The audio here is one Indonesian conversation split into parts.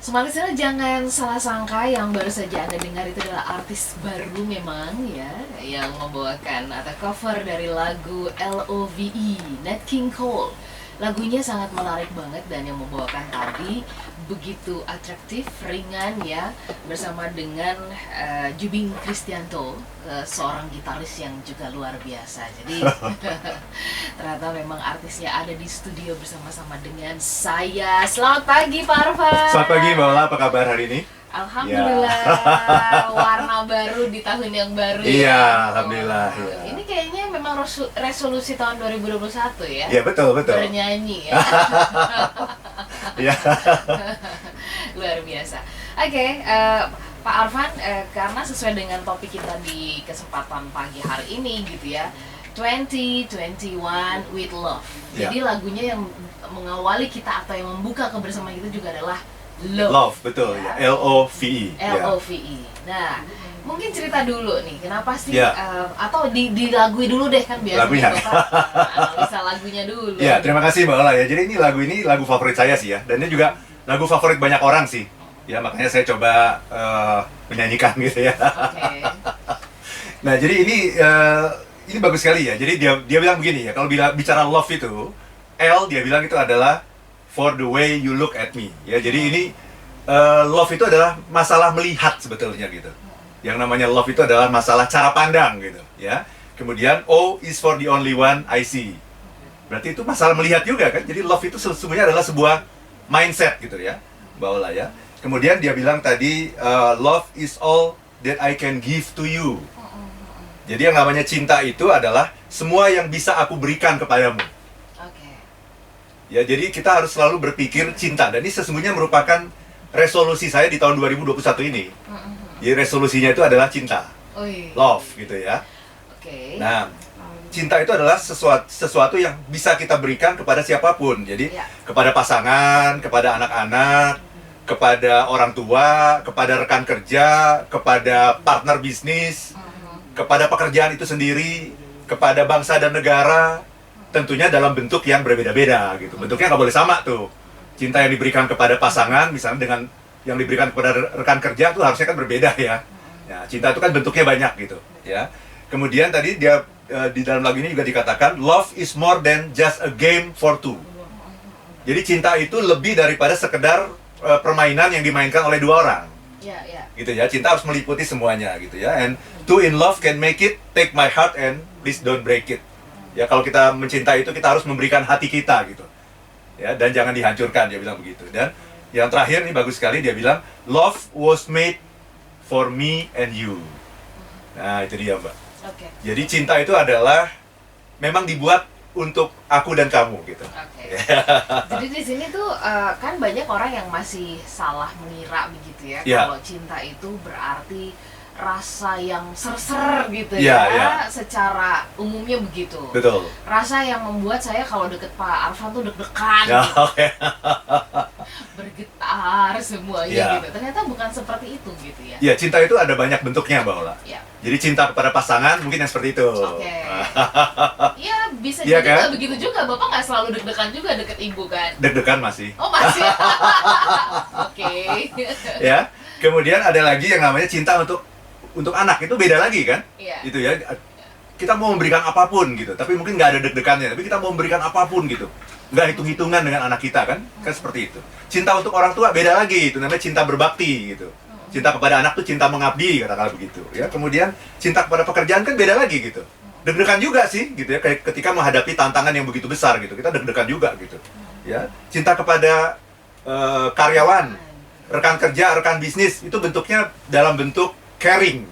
Semalisnya jangan salah sangka, yang baru saja Anda dengar itu adalah artis baru memang ya, yang membawakan atau cover dari lagu LOVE, Nat King Cole. Lagunya sangat menarik banget dan yang membawakan tadi begitu atraktif, ringan ya, bersama dengan Jubing Kristianto, seorang gitaris yang juga luar biasa. Jadi ternyata memang artisnya ada di studio bersama-sama dengan saya. Selamat pagi Pak Arfan. Selamat pagi Mbak Ola, apa kabar hari ini? Alhamdulillah, warna baru di tahun yang baru. Iya, ya. Alhamdulillah. Oh, Iya. Ini kayaknya memang resolusi tahun 2021 ya? Iya, betul. Bernyanyi ya. Iya. Luar biasa. Oke, Pak Arfan, karena sesuai dengan topik kita di kesempatan pagi hari ini gitu ya, 2021 with Love. Ya. Jadi lagunya yang mengawali kita atau yang membuka kebersamaan kita juga adalah Love. Love, betul ya. LOVE. LOVE. Nah, mungkin cerita dulu nih, kenapa sih Ya. atau di lagu dulu deh, kan biasanya Lagunya. Bapak analisa lagunya dulu. Ya, terima kasih Mbak Ola ya. Jadi ini lagu favorit saya sih ya. Dan ini juga lagu favorit banyak orang sih. Ya, makanya saya coba menyanyikan gitu ya. Oke. Nah, jadi ini bagus sekali ya. Jadi dia bilang begini ya, kalau bicara love itu, dia bilang itu adalah for the way you look at me. Ya, jadi ini love itu adalah masalah melihat sebetulnya gitu. Yang namanya love itu adalah masalah cara pandang gitu, ya. Kemudian O is for the only one I see. Berarti itu masalah melihat juga kan. Jadi love itu sesungguhnya adalah sebuah mindset gitu ya, Mbak Ola ya. Kemudian dia bilang tadi love is all that I can give to you. Jadi yang namanya cinta itu adalah semua yang bisa aku berikan kepadamu. Oke. Ya, jadi kita harus selalu berpikir cinta. Dan ini sesungguhnya merupakan resolusi saya di tahun 2021 ini. Jadi resolusinya itu adalah cinta, Oi. love gitu ya. Oke. Nah, cinta itu adalah sesuatu yang bisa kita berikan kepada siapapun. Jadi Ya. kepada pasangan, kepada anak-anak, kepada orang tua, kepada rekan kerja, kepada partner bisnis, kepada pekerjaan itu sendiri, kepada bangsa dan negara, tentunya dalam bentuk yang berbeda-beda gitu. Bentuknya nggak boleh sama tuh. Cinta yang diberikan kepada pasangan, misalnya dengan yang diberikan kepada rekan kerja itu harusnya kan berbeda ya. Ya, cinta itu kan bentuknya banyak gitu ya. Kemudian tadi dia di dalam lagu ini juga dikatakan love is more than just a game for two. Jadi cinta itu lebih daripada sekedar permainan yang dimainkan oleh dua orang. Ya, ya. Gitu ya, cinta harus meliputi semuanya gitu ya. And two in love can make it, take my heart and please don't break it. Ya, kalau kita mencintai itu kita harus memberikan hati kita gitu. Ya, dan jangan dihancurkan, dia bilang begitu. Dan yang terakhir nih bagus sekali, dia bilang love was made for me and you. Nah, itu dia, Mbak. Oke. Jadi cinta itu adalah memang dibuat untuk aku dan kamu gitu. Oke. Jadi di sini tuh kan banyak orang yang masih salah mengira begitu ya, Ya. kalau cinta itu berarti rasa yang ser-ser gitu Ya, ya, ya. secara umumnya begitu. Betul. Rasa yang membuat saya kalau deket Pak Arfan tuh deg-degan, Ya, gitu, oke. bergetar semuanya Ya. gitu. Ternyata bukan seperti itu gitu ya. Ya, cinta itu ada banyak bentuknya, Mbak Ola. Ya. Jadi cinta kepada pasangan mungkin yang seperti itu. Oke. Iya, bisa Iya jadi kan? nggak begitu juga. Bapak nggak selalu deg-degan juga deket ibu kan? Deg-degan masih. Oh masih. Oke. Ya. Kemudian ada lagi yang namanya cinta untuk anak, itu beda lagi kan? Iya. Itu ya. Kita mau memberikan apapun gitu, tapi mungkin nggak ada deg-degannya, tapi kita mau memberikan apapun gitu. Nggak hitung-hitungan dengan anak kita kan? Kan seperti itu. Cinta untuk orang tua beda lagi, itu namanya cinta berbakti gitu. Cinta kepada anak tuh cinta mengabdi, katakanlah begitu ya. Kemudian cinta kepada pekerjaan kan beda lagi gitu. Deg-degan juga sih gitu ya, kayak ketika menghadapi tantangan yang begitu besar gitu. Kita deg-degan juga gitu. Ya, cinta kepada karyawan, rekan kerja, rekan bisnis, itu bentuknya dalam bentuk caring,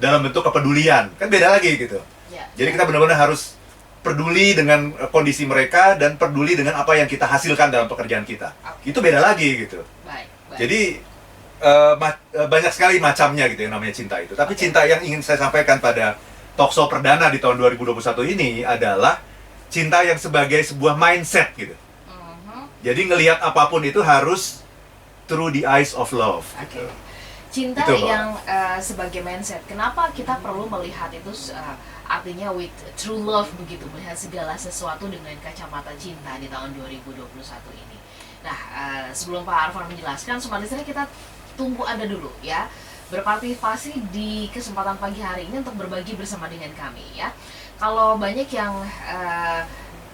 dalam bentuk kepedulian. Kan beda lagi gitu. Ya. Jadi kita benar-benar harus peduli dengan kondisi mereka dan peduli dengan apa yang kita hasilkan dalam pekerjaan kita. Oke. Itu beda lagi gitu. Baik. Jadi banyak sekali macamnya gitu yang namanya cinta itu. Tapi Oke. cinta yang ingin saya sampaikan pada talkshow perdana di tahun 2021 ini adalah cinta yang sebagai sebuah mindset gitu. Jadi ngelihat apapun itu harus through the eyes of love. Oke. Gitu. Cinta Itu, Mbak. yang sebagai mindset. Kenapa kita perlu melihat itu artinya with true love begitu, melihat segala sesuatu dengan kacamata cinta di tahun 2021 ini. Nah, sebelum Pak Arfan menjelaskan, Smart Listener, kita tunggu Anda dulu ya, berpartisipasi di kesempatan pagi hari ini untuk berbagi bersama dengan kami ya. Kalau banyak yang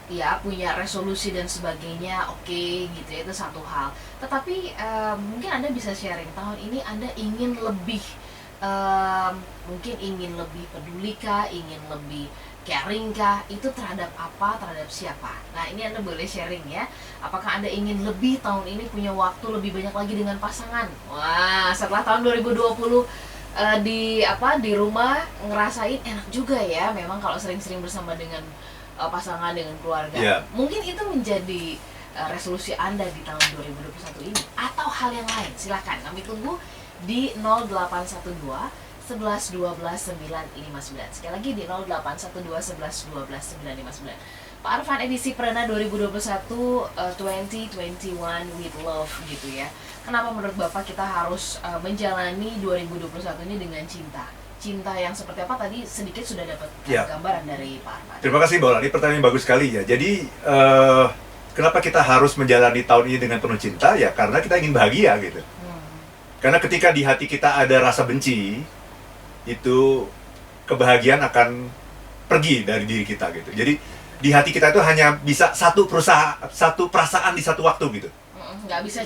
ya punya resolusi dan sebagainya, oke, gitu ya, itu satu hal. Tetapi mungkin Anda bisa sharing, tahun ini Anda ingin lebih, mungkin ingin lebih peduli kah, ingin lebih caring kah, itu terhadap apa, terhadap siapa. Nah, ini Anda boleh sharing ya. Apakah Anda ingin lebih tahun ini punya waktu lebih banyak lagi dengan pasangan? Wah, setelah tahun 2020 di rumah ngerasain enak juga ya. Memang kalau sering-sering bersama dengan pasangan, dengan keluarga. Yeah. Mungkin itu menjadi resolusi Anda di tahun 2021 ini, atau hal yang lain. Silakan kami tunggu di 0812 11 12 959. Sekali lagi di 0812 11 12 959. Pak Arfan, edisi Prana 2021, 2021 with love gitu ya. Kenapa menurut Bapak kita harus menjalani 2021 ini dengan cinta? Cinta yang seperti apa, tadi sedikit sudah dapat gambaran dari Pak Arfan. Terima kasih Mbak Ola, ini pertanyaan yang bagus sekali ya. Jadi kenapa kita harus menjalani tahun ini dengan penuh cinta? Ya karena kita ingin bahagia gitu. Karena ketika di hati kita ada rasa benci, itu kebahagiaan akan pergi dari diri kita gitu. Jadi di hati kita itu hanya bisa satu perasaan di satu waktu gitu. Nggak bisa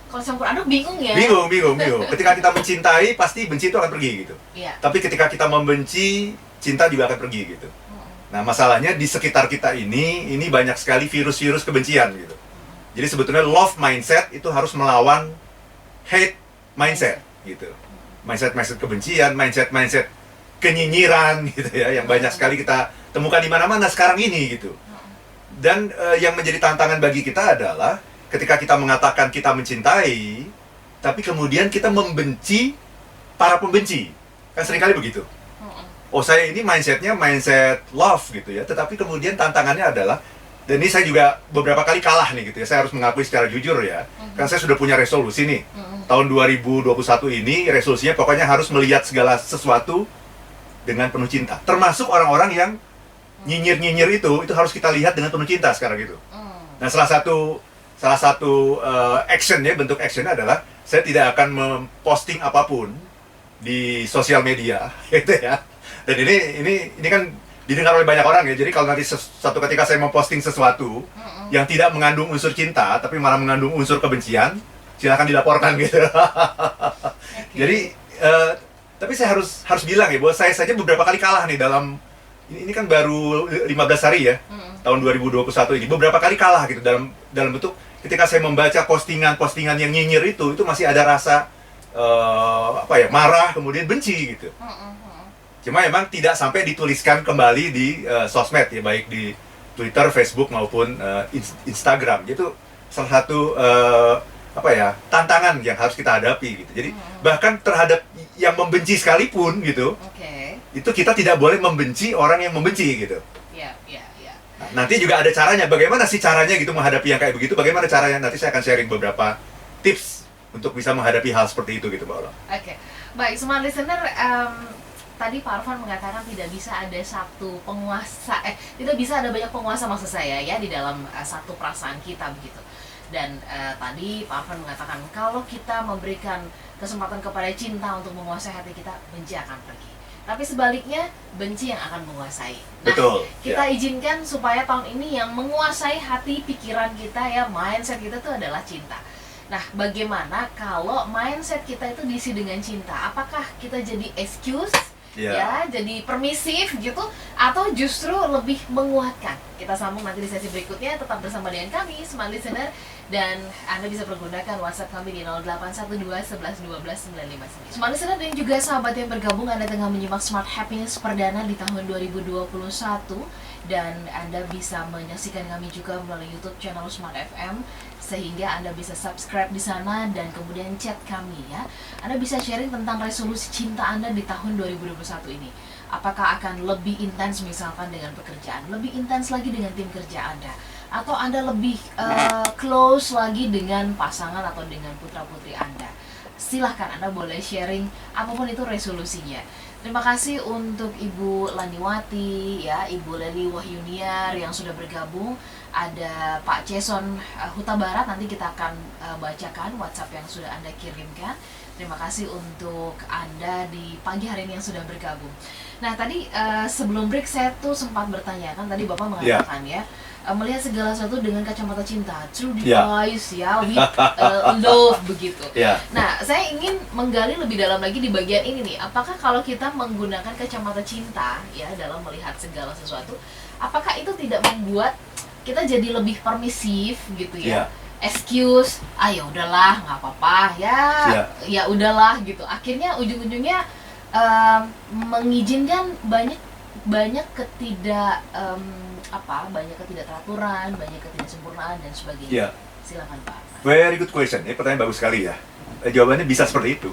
kalau campur aduk bingung ya. Bingung. Ketika kita mencintai, pasti benci itu akan pergi gitu. Iya. Tapi ketika kita membenci, cinta juga akan pergi gitu. Nah, masalahnya di sekitar kita ini banyak sekali virus-virus kebencian gitu. Jadi sebetulnya love mindset itu harus melawan hate mindset gitu. Mindset kebencian, mindset kenyinyiran gitu ya, yang banyak sekali kita temukan di mana-mana sekarang ini gitu. Dan yang menjadi tantangan bagi kita adalah ketika kita mengatakan kita mencintai, tapi kemudian kita membenci para pembenci. Kan seringkali begitu. Oh, saya ini mindsetnya mindset love gitu ya, tetapi kemudian tantangannya adalah, dan ini saya juga beberapa kali kalah nih gitu ya, saya harus mengakui secara jujur ya, kan saya sudah punya resolusi nih. Tahun 2021 ini resolusinya pokoknya harus melihat segala sesuatu dengan penuh cinta. Termasuk orang-orang yang nyinyir itu harus kita lihat dengan penuh cinta sekarang gitu. Nah, salah satu actionnya, bentuk actionnya adalah saya tidak akan memposting apapun di sosial media gitu ya. Dan ini kan didengar oleh banyak orang ya. Jadi kalau nanti suatu ketika saya memposting sesuatu yang tidak mengandung unsur cinta tapi malah mengandung unsur kebencian, silakan dilaporkan gitu. Jadi tapi saya harus bilang ya bahwa saya saja beberapa kali kalah nih dalam ini kan baru 15 hari ya. Tahun 2021 ini beberapa kali kalah gitu dalam bentuk ketika saya membaca postingan yang nyinyir itu masih ada rasa marah, kemudian benci gitu. Cuma memang tidak sampai dituliskan kembali di sosmed ya, baik di Twitter, Facebook maupun Instagram. Itu salah satu tantangan yang harus kita hadapi gitu. Jadi bahkan terhadap yang membenci sekalipun gitu, itu kita tidak boleh membenci orang yang membenci gitu. Nah, nanti juga ada caranya. Bagaimana sih caranya gitu menghadapi yang kayak begitu? Bagaimana caranya? Nanti saya akan sharing beberapa tips untuk bisa menghadapi hal seperti itu gitu, Mbak Ola. Baik, Smart Listener, tadi Pak Arfan mengatakan tidak bisa ada satu penguasa, tidak bisa ada banyak penguasa maksud saya ya di dalam satu perasaan kita begitu. Dan tadi Pak Arfan mengatakan kalau kita memberikan kesempatan kepada cinta untuk menguasai hati kita, benci akan pergi. Tapi sebaliknya, benci yang akan menguasai. Nah, betul, kita izinkan supaya tahun ini yang menguasai hati pikiran kita ya, mindset kita itu adalah cinta. Nah, bagaimana kalau mindset kita itu diisi dengan cinta? Apakah kita jadi excuse? Ya, jadi permisif gitu, atau justru lebih menguatkan? Kita sambung nanti di sesi berikutnya. Tetap bersama dengan kami, Smart Listener, dan Anda bisa pergunakan WhatsApp kami di 0812 11 12 959. Smart Listener dan juga sahabat yang bergabung, Anda tengah menyimak Smart Happiness perdana di tahun 2021, dan Anda bisa menyaksikan kami juga melalui YouTube channel Smart FM, sehingga Anda bisa subscribe di sana dan kemudian chat kami ya. Anda bisa sharing tentang resolusi cinta Anda di tahun 2021 ini. Apakah akan lebih intens misalkan dengan pekerjaan, lebih intens lagi dengan tim kerja Anda, atau Anda lebih close lagi dengan pasangan atau dengan putra-putri Anda. Silahkan Anda boleh sharing apapun itu resolusinya. Terima kasih untuk Ibu Laniwati, ya, Ibu Leli Wahyuniar yang sudah bergabung. Ada Pak Jason Huta Barat, nanti kita akan bacakan WhatsApp yang sudah Anda kirimkan. Terima kasih untuk Anda di pagi hari ini yang sudah bergabung. Nah, tadi sebelum break saya tuh sempat bertanya, kan tadi Bapak mengatakan ya, melihat segala sesuatu dengan kacamata cinta, through the eyes, ya, with love, begitu. Nah, saya ingin menggali lebih dalam lagi di bagian ini nih. Apakah kalau kita menggunakan kacamata cinta ya dalam melihat segala sesuatu, apakah itu tidak membuat kita jadi lebih permisif gitu ya? Excuse, ya udahlah, nggak apa-apa, ya udahlah gitu. Akhirnya ujung-ujungnya mengizinkan banyak ketidakteraturan, banyak ketidaksempurnaan dan sebagainya. Silakan Pak. Very good question. Ini pertanyaan bagus sekali ya. Jawabannya bisa seperti itu.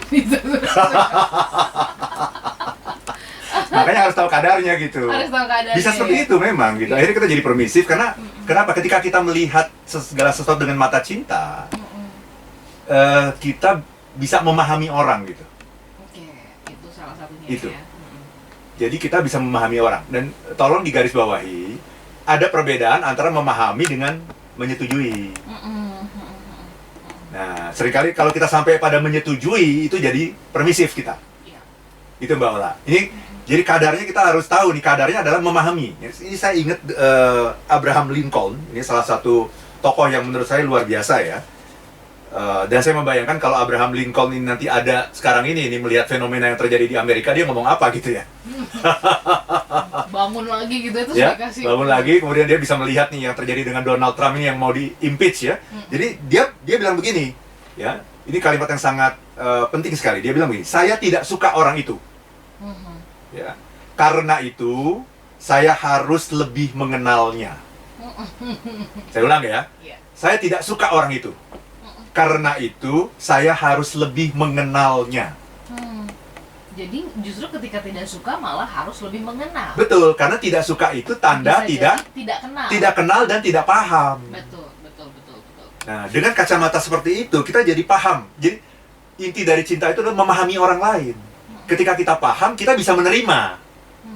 Makanya harus tahu kadarnya gitu. Harus tahu kadarnya. Bisa seperti itu memang gitu. Akhirnya kita jadi permisif karena kenapa? Ketika kita melihat segala sesuatu dengan mata cinta, kita bisa memahami orang gitu. Oke, itu salah satunya. Itu. Ya. Jadi kita bisa memahami orang, dan tolong digarisbawahi, ada perbedaan antara memahami dengan menyetujui. Nah, seringkali kalau kita sampai pada menyetujui, itu jadi permisif kita. Itu Mbak Ola. Ini, jadi kadarnya kita harus tahu nih, kadarnya adalah memahami. Ini saya ingat Abraham Lincoln, ini salah satu tokoh yang menurut saya luar biasa ya. Dan saya membayangkan kalau Abraham Lincoln ini nanti ada sekarang ini melihat fenomena yang terjadi di Amerika, dia ngomong apa gitu ya. Bangun lagi gitu itu ya, bangun lagi, kemudian dia bisa melihat nih yang terjadi dengan Donald Trump ini yang mau di-impeach ya. Jadi dia bilang begini, ya. Ini kalimat yang sangat penting sekali. Dia bilang begini, saya tidak suka orang itu. Ya. Karena itu saya harus lebih mengenalnya. Saya ulang ya. Saya tidak suka orang itu. Karena itu, saya harus lebih mengenalnya. Jadi justru ketika tidak suka malah harus lebih mengenal. Betul, karena tidak suka itu tanda tidak kenal dan tidak paham. Betul. Nah, dengan kacamata seperti itu, kita jadi paham. Jadi, inti dari cinta itu adalah memahami orang lain. Ketika kita paham, kita bisa menerima.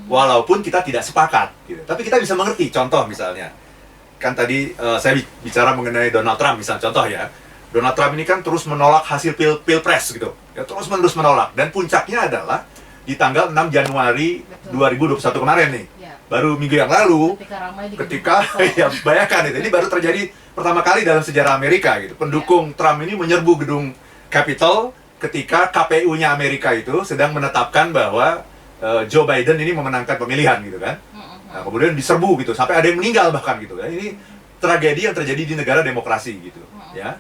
Walaupun kita tidak sepakat. Gitu. Tapi kita bisa mengerti. Contoh misalnya, kan tadi saya bicara mengenai Donald Trump, misalnya contoh ya. Donald Trump ini kan terus menolak hasil pilpres gitu. Ya, terus-menerus menolak. Dan puncaknya adalah di tanggal 6 Januari 2021 kemarin nih. Baru minggu yang lalu, ketika ya bayangkan itu, ini baru terjadi pertama kali dalam sejarah Amerika gitu. Pendukung Trump ini menyerbu gedung Capitol ketika KPU-nya Amerika itu sedang menetapkan bahwa Joe Biden ini memenangkan pemilihan gitu kan. Nah, kemudian diserbu gitu, sampai ada yang meninggal bahkan gitu. Dan ini tragedi yang terjadi di negara demokrasi gitu, ya.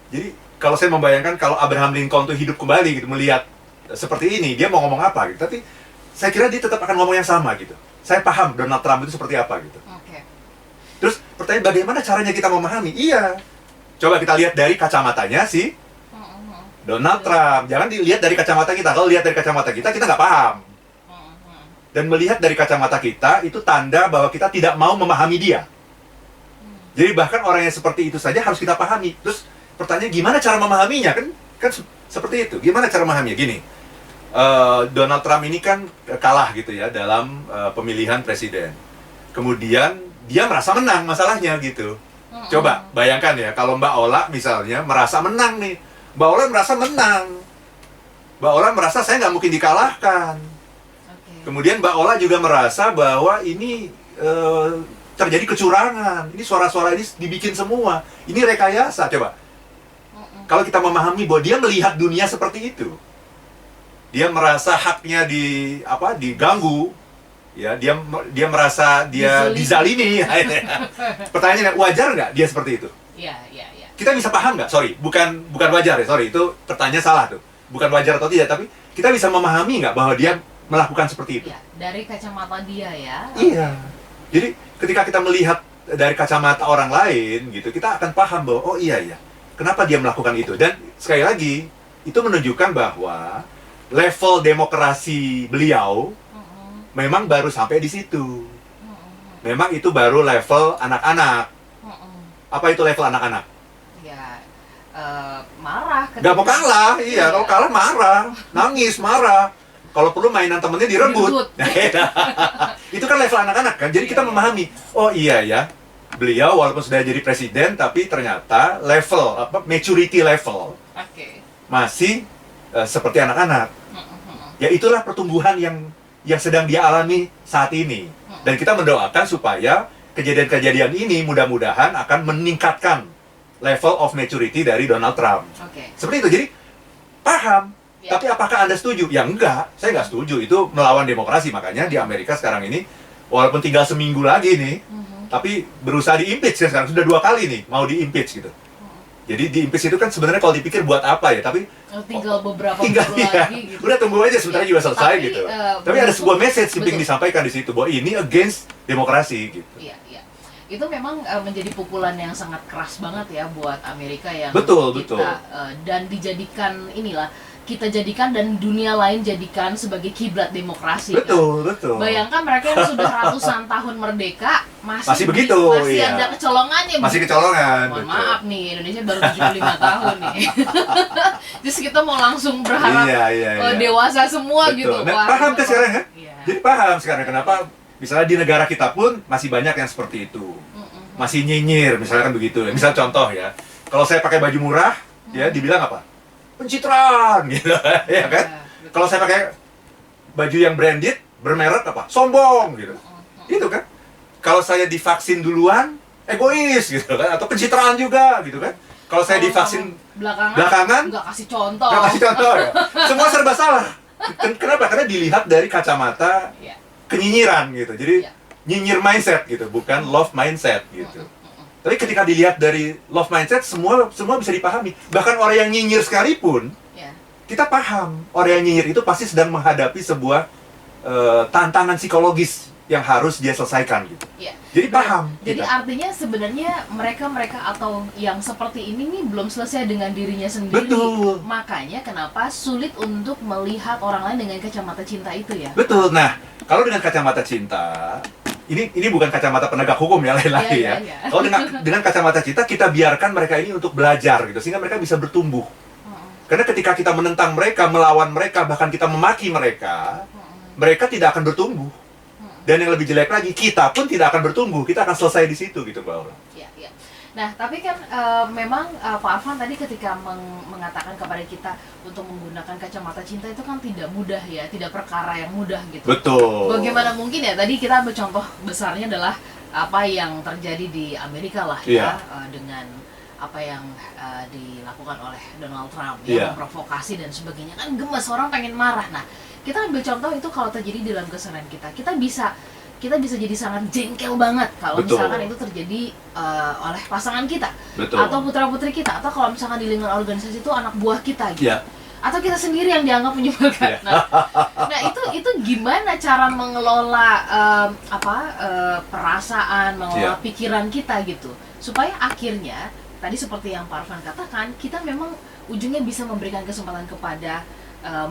Jadi kalau saya membayangkan kalau Abraham Lincoln tuh hidup kembali gitu, melihat seperti ini, dia mau ngomong apa gitu. Tapi saya kira dia tetap akan ngomong yang sama gitu. Saya paham Donald Trump itu seperti apa gitu. Terus pertanyaan, bagaimana caranya kita memahami? Iya, coba kita lihat dari kacamatanya si Donald Trump. Jangan dilihat dari kacamata kita. Kalau lihat dari kacamata kita nggak paham. Dan melihat dari kacamata kita itu tanda bahwa kita tidak mau memahami dia. Jadi bahkan orang yang seperti itu saja harus kita pahami. Terus pertanyaan, gimana cara memahaminya? Kan seperti itu. Gimana cara memahaminya? Gini, Donald Trump ini kan kalah gitu ya dalam pemilihan presiden. Kemudian dia merasa menang masalahnya gitu. Coba bayangkan ya, kalau Mbak Ola misalnya merasa menang nih. Mbak Ola merasa menang. Mbak Ola merasa saya nggak mungkin dikalahkan. Kemudian Mbak Ola juga merasa bahwa ini terjadi kecurangan. Ini suara-suara ini dibikin semua. Ini rekayasa. Coba. Kalau kita memahami bahwa dia melihat dunia seperti itu, dia merasa haknya diganggu, ya, dia merasa dia dizalimi. Pertanyaannya, wajar nggak dia seperti itu? Iya. Kita bisa paham nggak? Sorry, bukan wajar ya, sorry, itu pertanyaan salah tuh. Bukan wajar atau tidak, tapi kita bisa memahami nggak bahwa dia melakukan seperti itu? Ya, dari kacamata dia ya. Iya. Jadi ketika kita melihat dari kacamata orang lain gitu, kita akan paham bahwa oh iya. Kenapa dia melakukan itu? Dan sekali lagi, itu menunjukkan bahwa level demokrasi beliau memang baru sampai di situ. Memang itu baru level anak-anak. Apa itu level anak-anak? Ya, marah. Gak mau kalah, iya. Kalau kalah marah, nangis, marah. kalau perlu mainan temennya direbut. Itu kan level anak-anak kan, jadi kita memahami, oh iya ya, beliau walaupun sudah jadi presiden, tapi ternyata level, maturity level masih seperti anak-anak. Ya itulah pertumbuhan yang sedang dia alami saat ini. Dan kita mendoakan supaya kejadian-kejadian ini mudah-mudahan akan meningkatkan level of maturity dari Donald Trump. Seperti itu, jadi paham. Tapi apakah Anda setuju? Ya enggak, saya nggak setuju. Itu melawan demokrasi. Makanya di Amerika sekarang ini, walaupun tinggal seminggu lagi nih, tapi berusaha di-impeach ya sekarang. Sudah 2 kali nih mau di-impeach gitu. Jadi di-impeach itu kan sebenarnya kalau dipikir buat apa ya, tapi tinggal beberapa bulan lagi gitu. Udah tunggu aja sebentar juga selesai gitu. Tapi ada sebuah message yang disampaikan di situ bahwa ini against demokrasi gitu. Iya. Itu memang menjadi pukulan yang sangat keras banget ya buat Amerika yang betul. Dan dijadikan kita jadikan dan dunia lain jadikan sebagai kiblat demokrasi. Betul. Bayangkan mereka yang sudah ratusan tahun merdeka masih begitu, masih ada kecolongannya. Masih kecolongan. Mohon maaf nih, Indonesia baru 75 tahun nih. Terus kita mau langsung berharap dewasa semua gitu. Nah, paham kan sekarang ya? Jadi paham sekarang kenapa misalnya di negara kita pun masih banyak yang seperti itu. Masih nyinyir, misalnya kan begitu ya. Misal contoh ya, kalau saya pakai baju murah, ya dibilang apa? Pencitraan gitu, ya kan? Kalau saya pakai baju yang branded, bermerek apa? Sombong gitu. Gitu kan? Kalau saya divaksin duluan, egois gitu kan? Atau pencitraan juga gitu kan? Kalau saya divaksin belakangan nggak kasih contoh ya. Semua serba salah. Kenapa? Karena dilihat dari kacamata kenyinyiran gitu. Jadi nyinyir mindset gitu, bukan love mindset gitu. Tapi ketika dilihat dari love mindset, semua bisa dipahami. Bahkan orang yang nyinyir sekalipun, kita paham orang yang nyinyir itu pasti sedang menghadapi sebuah tantangan psikologis yang harus dia selesaikan gitu. Jadi paham. Jadi artinya sebenarnya mereka atau yang seperti ini nih belum selesai dengan dirinya sendiri. Betul. Makanya kenapa sulit untuk melihat orang lain dengan kacamata cinta itu ya. Betul. Nah, kalau dengan kacamata cinta, ini bukan kacamata penegak hukum ya, lain-lain ya. Kalau dengan kacamata cinta, kita biarkan mereka ini untuk belajar gitu, sehingga mereka bisa bertumbuh. Karena ketika kita menentang mereka, melawan mereka, bahkan kita memaki mereka, mereka tidak akan bertumbuh. Dan yang lebih jelek lagi, kita pun tidak akan bertumbuh. Kita akan selesai di situ gitu, Mbak Aura. Iya. Nah, tapi kan memang Pak Arfan tadi ketika mengatakan kepada kita untuk menggunakan kacamata cinta itu kan tidak mudah ya, tidak perkara yang mudah gitu. Betul. Bagaimana mungkin ya, tadi kita bercontoh besarnya adalah apa yang terjadi di Amerika lah ya, dengan apa yang dilakukan oleh Donald Trump ya, memprovokasi dan sebagainya, kan gemes, orang pengen marah. Nah, kita ambil contoh itu kalau terjadi di dalam keseharian kita bisa jadi sangat jengkel banget kalau misalkan itu terjadi oleh pasangan kita, atau putra-putri kita, atau kalau misalkan di lingkungan organisasi itu anak buah kita gitu. Atau kita sendiri yang dianggap menyebalkan. Nah itu gimana cara mengelola perasaan, mengelola pikiran kita gitu, supaya akhirnya tadi seperti yang Pak Arfan katakan, kita memang ujungnya bisa memberikan kesempatan kepada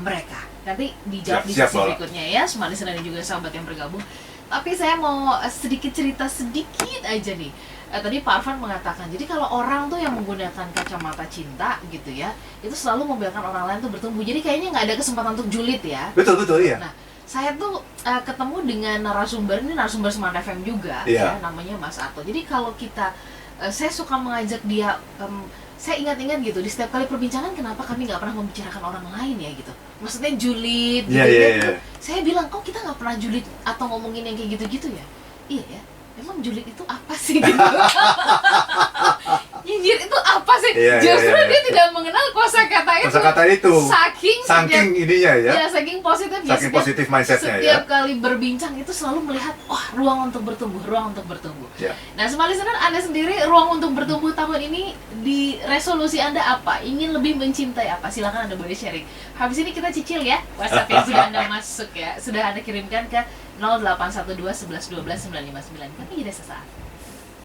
mereka. Nanti dijawab di sesi berikutnya ya, semua listener dan juga sahabat yang bergabung. Tapi saya mau sedikit cerita sedikit aja nih. Tadi Pak Arfan mengatakan, jadi kalau orang tuh yang menggunakan kacamata cinta gitu ya, itu selalu membiarkan orang lain tuh bertumbuh. Jadi kayaknya nggak ada kesempatan untuk julid ya. Betul iya. Nah, saya tuh ketemu dengan narasumber Smart FM juga, ya, namanya Mas Ato. Jadi kalau saya suka mengajak dia, saya ingat-ingat gitu, di setiap kali perbincangan kenapa kami nggak pernah membicarakan orang lain ya gitu. Maksudnya julid gitu gitu. Saya bilang, kok kita nggak pernah julid atau ngomongin yang kayak gitu-gitu ya? Iya ya, memang julid itu apa sih gitu. Nyinyir itu apa sih? Justru dia tidak mengenal kosakata itu. Saking ininya ya. Ya, saking positif ya. Saking positif mindsetnya ya. Setiap kali berbincang itu selalu melihat, ruang untuk bertumbuh. Nah, semua listener, Anda sendiri ruang untuk bertumbuh tahun ini di resolusi Anda apa? Ingin lebih mencintai apa? Silakan Anda boleh sharing. Habis ini kita cicil ya WhatsApp yang sudah Anda masuk ya. Sudah Anda kirimkan ke 0812 11 12 959. Kami jeda sesaat.